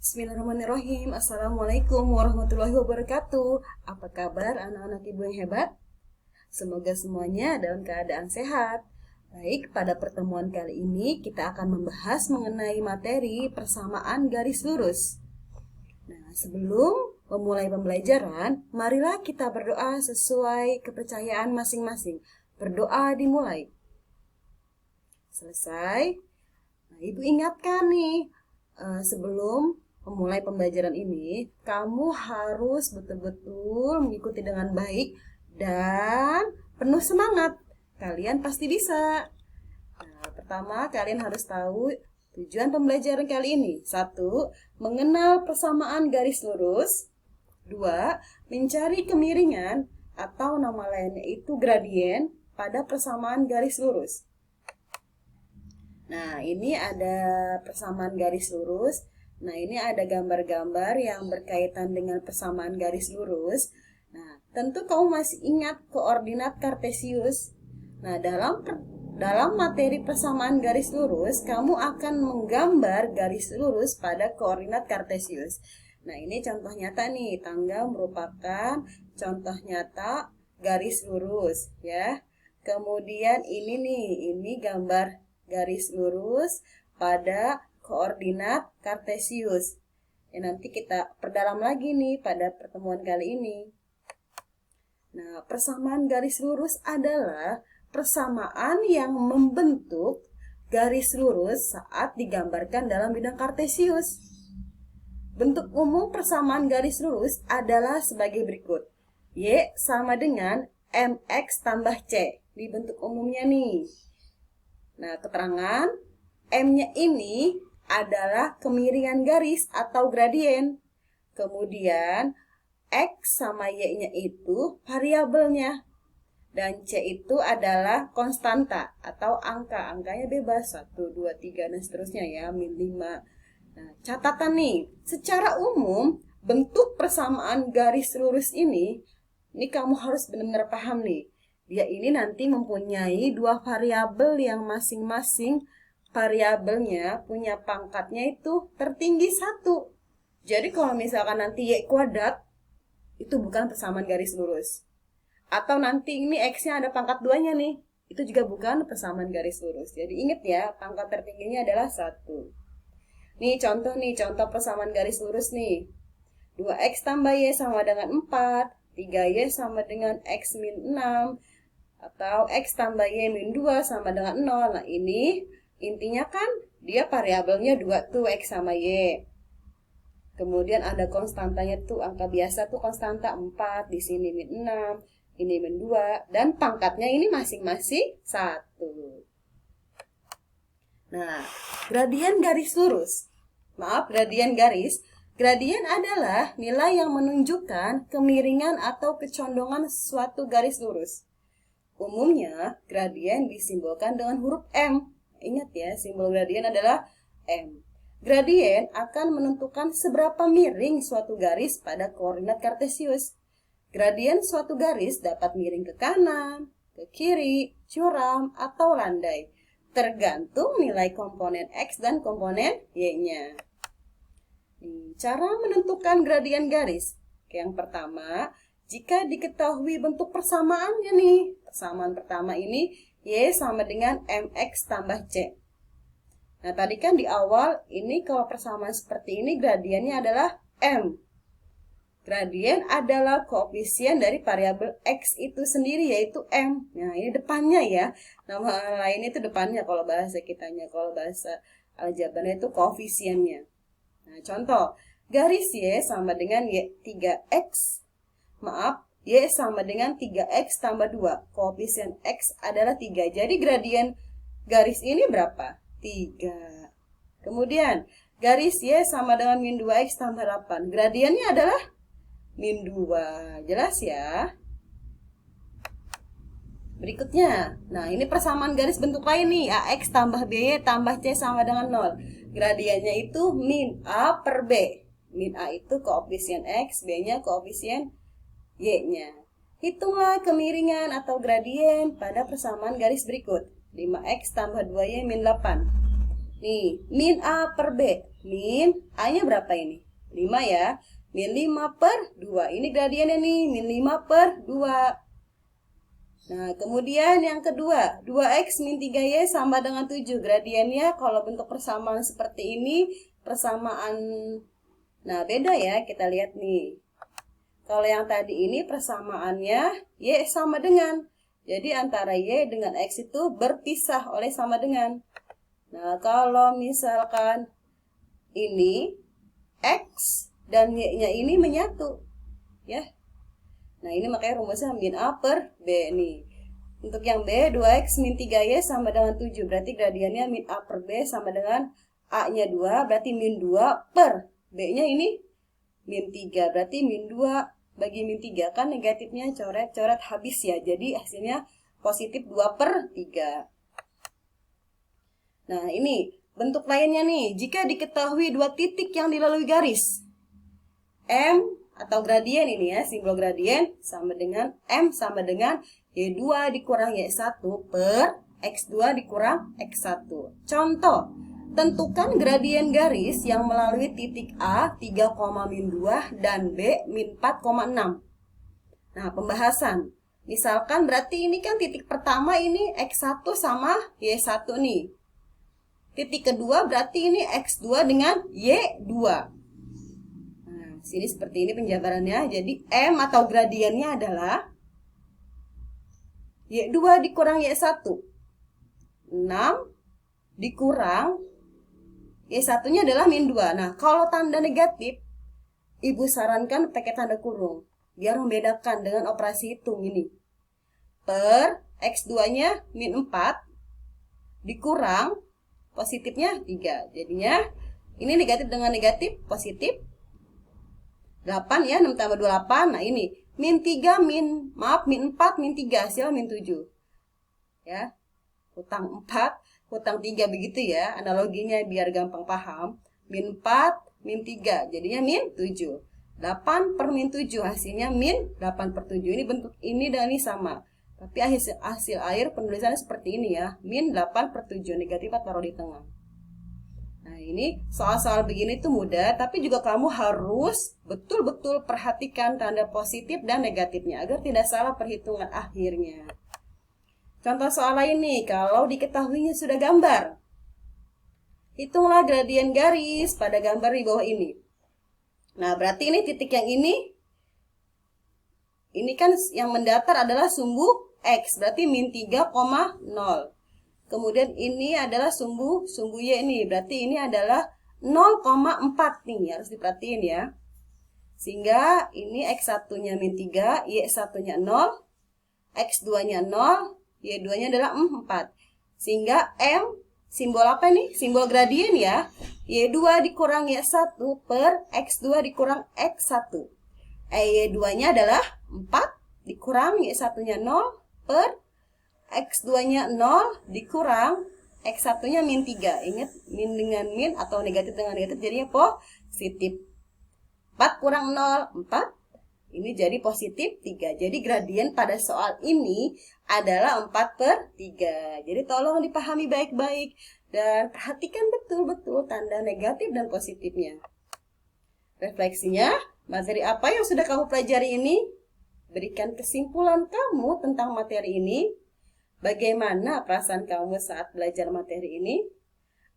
Bismillahirrahmanirrahim. Assalamualaikum warahmatullahi wabarakatuh. Apa kabar anak-anak ibu yang hebat? Semoga semuanya dalam keadaan sehat. Baik, pada pertemuan kali ini kita akan membahas mengenai materi persamaan garis lurus. Nah, sebelum memulai pembelajaran, marilah kita berdoa sesuai kepercayaan masing-masing. Berdoa dimulai. Selesai. Nah, ibu ingatkan nih, sebelum memulai pembelajaran ini, kamu harus betul-betul mengikuti dengan baik dan penuh semangat. Kalian pasti bisa. Nah, pertama, kalian harus tahu tujuan pembelajaran kali ini. 1. Mengenal persamaan garis lurus. 2. Mencari kemiringan atau nama lainnya itu gradien pada persamaan garis lurus. Nah, ini ada persamaan garis lurus. Nah, ini ada gambar-gambar yang berkaitan dengan persamaan garis lurus. Nah, tentu kamu masih ingat koordinat kartesius. Nah, dalam materi persamaan garis lurus, kamu akan menggambar garis lurus pada koordinat kartesius. Nah, ini contoh nyata nih. Tangga merupakan contoh nyata garis lurus, ya. Kemudian ini gambar garis lurus pada koordinat kartesius. Ya, nanti kita perdalam lagi nih pada pertemuan kali ini. Nah, persamaan garis lurus adalah persamaan yang membentuk garis lurus saat digambarkan dalam bidang kartesius. Bentuk umum persamaan garis lurus adalah sebagai berikut. Y sama dengan mx tambah c. Di bentuk umumnya nih. Nah, keterangan M-nya ini adalah kemiringan garis atau gradien. Kemudian X sama Y-nya itu variabelnya. Dan C itu adalah konstanta atau angka. Angkanya bebas, 1, 2, 3, dan seterusnya ya, min 5. Nah, catatan nih, secara umum bentuk persamaan garis lurus ini kamu harus benar-benar paham nih. Dia ini nanti mempunyai dua variabel yang masing-masing variabelnya punya pangkatnya itu tertinggi 1. Jadi kalau misalkan nanti Y kuadrat, itu bukan persamaan garis lurus. Atau nanti ini X-nya ada pangkat 2-nya nih, itu juga bukan persamaan garis lurus. Jadi ingat ya, pangkat tertingginya adalah 1. Nih contoh persamaan garis lurus nih. 2X tambah Y sama dengan 4, 3Y sama dengan X min 6, atau X tambah Y min 2 sama dengan 0. Nah, ini intinya kan dia variabelnya 2 tuh, X sama Y. Kemudian ada konstantanya tuh, angka biasa tuh konstanta 4, di sini min 6, ini min 2, dan pangkatnya ini masing-masing 1. Nah, gradien garis lurus. Gradien adalah nilai yang menunjukkan kemiringan atau kecondongan suatu garis lurus. Umumnya, gradien disimbolkan dengan huruf M. Ingat ya, simbol gradien adalah M. Gradien akan menentukan seberapa miring suatu garis pada koordinat kartesius. Gradien suatu garis dapat miring ke kanan, ke kiri, curam, atau landai, tergantung nilai komponen X dan komponen Y-nya. Cara menentukan gradien garis. Yang pertama, jika diketahui bentuk persamaannya nih. Persamaan pertama ini Y sama dengan MX tambah C. Nah, tadi kan di awal ini kalau persamaan seperti ini gradiennya adalah M. Gradien adalah koefisien dari variabel X itu sendiri yaitu M. Nah, ini depannya ya. Nama lainnya itu depannya kalau bahasa kitanya. Kalau bahasa aljabarnya itu koefisiennya. Nah, contoh. Garis Y sama dengan Y 3X. Y sama dengan 3X tambah 2. Koefisien X adalah 3. Jadi gradien garis ini berapa? 3. Kemudian garis Y sama dengan min 2X tambah 8. Gradiennya adalah min 2. Jelas ya? Berikutnya. Nah, ini persamaan garis bentuk lain nih. AX tambah BY tambah C sama dengan 0. Gradiennya itu min A per B. Min A itu koefisien X, B-nya koefisien Y-nya. Hitunglah kemiringan atau gradien pada persamaan garis berikut. 5X tambah 2Y min 8. Nih, min A per B. min A-nya berapa ini? 5 ya. Min 5 per 2. Ini gradiennya nih, min 5 per 2. Nah, kemudian yang kedua, 2x min 3y sama dengan 7. Gradiennya kalau bentuk persamaan seperti ini, persamaan, nah beda ya, kita lihat nih. Kalau yang tadi ini persamaannya y sama dengan. Jadi antara y dengan x itu berpisah oleh sama dengan. Nah, kalau misalkan ini x dan y-nya ini menyatu, ya. Nah, ini makanya rumusnya min A per B nih. Untuk yang B, 2x min 3y sama dengan 7. Berarti gradiennya min A per B sama dengan A-nya 2. Berarti min 2 per B-nya ini min 3. Berarti min 2 bagi min 3. Kan negatifnya coret-coret habis ya. Jadi hasilnya positif 2 per 3. Nah, ini bentuk lainnya nih. Jika diketahui dua titik yang dilalui garis M atau gradien ini ya, simbol gradien sama dengan M sama dengan Y2 dikurang Y1 per X2 dikurang X1. Contoh, tentukan gradien garis yang melalui titik A 3,-2 dan B min 4,6. Nah, pembahasan. Misalkan berarti ini kan titik pertama ini X1 sama Y1 nih. Titik kedua berarti ini X2 dengan Y2. Sini seperti ini penjabarannya. Jadi M atau gradiennya adalah Y2 dikurang Y1. 6 dikurang Y1-nya adalah min 2. Nah, kalau tanda negatif, Ibu sarankan pakai tanda kurung. Biar membedakan dengan operasi hitung ini. Per X2-nya min 4 dikurang positifnya 3. Jadinya ini negatif dengan negatif, positif 8 ya, 6 tambah 28. Nah, ini min 3 min 4 min 3 hasil min 7. Ya. Hutang 4, hutang 3 begitu ya. Analoginya biar gampang paham. Min 4 min 3 jadinya min 7. 8 per min 7 hasilnya min 8 per 7. Ini bentuk ini dan ini sama. Tapi hasil akhir penulisannya seperti ini ya. Min 8 per 7. Negatifnya taruh di tengah. Nah, ini soal-soal begini tuh mudah, tapi juga kamu harus betul-betul perhatikan tanda positif dan negatifnya agar tidak salah perhitungan akhirnya. Contoh soal lain nih, kalau diketahuinya sudah gambar. Hitunglah gradien garis pada gambar di bawah ini. Nah, berarti ini titik yang ini kan yang mendatar adalah sumbu X, berarti min 3,0. Kemudian ini adalah sumbu Y ini. Berarti ini adalah 0,4 nih. Harus diperhatiin ya. Sehingga ini X1-nya min 3. Y1-nya 0. X2-nya 0. Y2-nya adalah 4. Sehingga M, simbol apa nih? Simbol gradien ya. Y2 dikurang Y1 per X2 dikurang X1. Y2-nya adalah 4 dikurang Y1-nya 0 per X2-nya 0 dikurang X1-nya min 3. Ingat, min dengan min atau negatif dengan negatif jadinya positif. 4 kurang 0, 4. Ini jadi positif 3. Jadi gradien pada soal ini adalah 4 per 3. Jadi tolong dipahami baik-baik dan perhatikan betul-betul tanda negatif dan positifnya. Refleksinya, materi apa yang sudah kamu pelajari ini? Berikan kesimpulan kamu tentang materi ini. Bagaimana perasaan kamu saat belajar materi ini?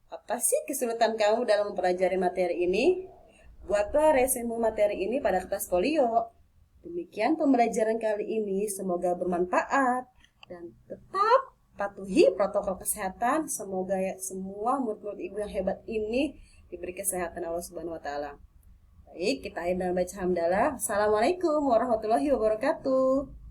Apa sih kesulitan kamu dalam mempelajari materi ini? Buatlah resume materi ini pada kertas folio. Demikian pembelajaran kali ini, semoga bermanfaat dan tetap patuhi protokol kesehatan. Semoga ya semua murid-murid ibu yang hebat ini diberi kesehatan Allah Subhanahu wa taala. Baik, kita akhiri dengan baca hamdalah. Assalamualaikum warahmatullahi wabarakatuh.